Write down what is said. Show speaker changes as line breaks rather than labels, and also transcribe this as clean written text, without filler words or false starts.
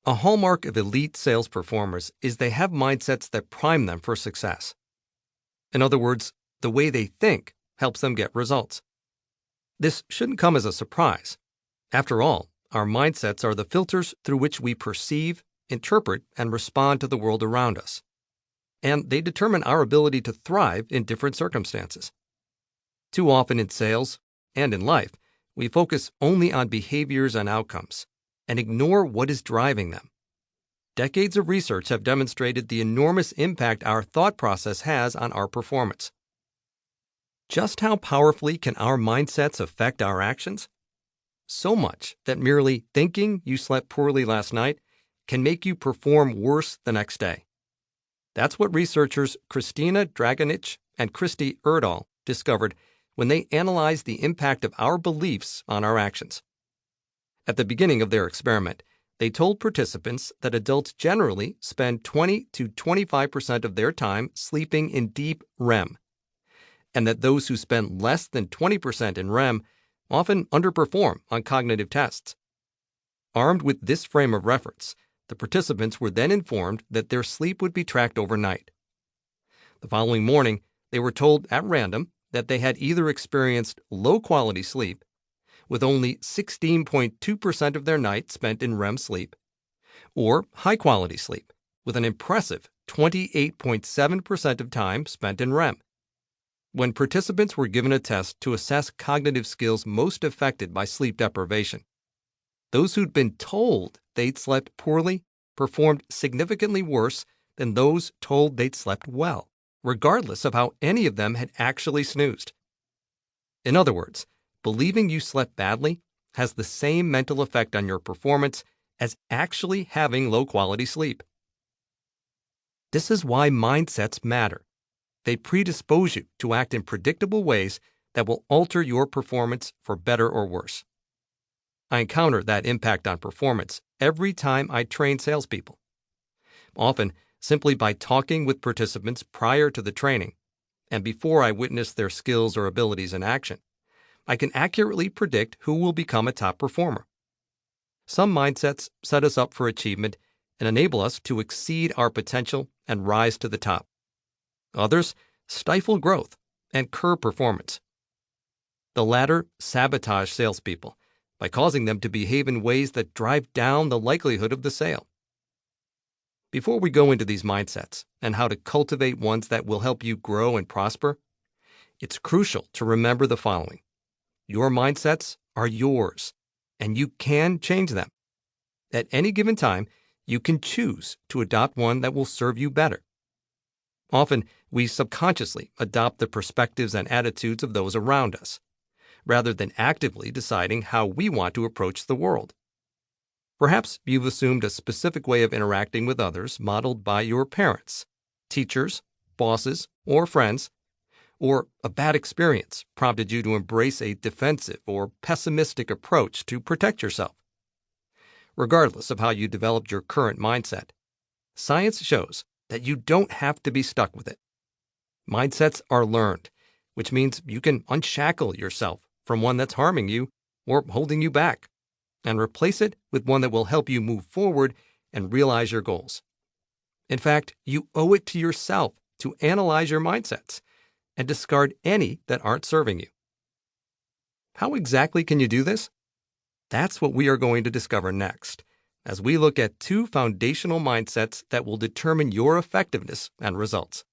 A hallmark of elite sales performers is they have mindsets that prime them for success. In other words, the way they think helps them get results. This shouldn't come as a surprise. After all, our mindsets are the filters through which we perceive, interpret, and respond to the world around us. And they determine our ability to thrive in different circumstances. Too often in sales and in life, we focus only on behaviors and outcomes and ignore what is driving them. Decades of research have demonstrated the enormous impact our thought process has on our performance. Just how powerfully can our mindsets affect our actions? So much that merely thinking you slept poorly last night can make you perform worse the next day. That's what researchers Christina Dragonich and Christy Erdahl discovered when they analyzed the impact of our beliefs on our actions. At the beginning of their experiment, they told participants that adults generally spend 20 to 25% of their time sleeping in deep REM, and that those who spend less than 20% in REM often underperform on cognitive tests. Armed with this frame of reference, the participants were then informed that their sleep would be tracked overnight. The following morning, they were told at random that they had either experienced low-quality sleep, with only 16.2% of their night spent in REM sleep, or high-quality sleep, with an impressive 28.7% of time spent in REM. When participants were given a test to assess cognitive skills most affected by sleep deprivation, those who'd been told they'd slept poorly performed significantly worse than those told they'd slept well, regardless of how any of them had actually snoozed. In other words, believing you slept badly has the same mental effect on your performance as actually having low-quality sleep. This is why mindsets matter. They predispose you to act in predictable ways that will alter your performance for better or worse. I encounter that impact on performance every time I train salespeople. Often, simply by talking with participants prior to the training and before I witness their skills or abilities in action, I can accurately predict who will become a top performer. Some mindsets set us up for achievement and enable us to exceed our potential and rise to the top. Others stifle growth and curb performance. The latter sabotage salespeople by causing them to behave in ways that drive down the likelihood of the sale. Before we go into these mindsets and how to cultivate ones that will help you grow and prosper, it's crucial to remember the following. Your mindsets are yours, and you can change them. At any given time, you can choose to adopt one that will serve you better. Often, we subconsciously adopt the perspectives and attitudes of those around us, rather than actively deciding how we want to approach the world. Perhaps you've assumed a specific way of interacting with others modeled by your parents, teachers, bosses, or friends, or a bad experience prompted you to embrace a defensive or pessimistic approach to protect yourself. Regardless of how you developed your current mindset, science shows that you don't have to be stuck with it. Mindsets are learned, which means you can unshackle yourself from one that's harming you or holding you back, and replace it with one that will help you move forward and realize your goals. In fact, you owe it to yourself to analyze your mindsets and discard any that aren't serving you. How exactly can you do this? That's what we are going to discover next, as we look at two foundational mindsets that will determine your effectiveness and results.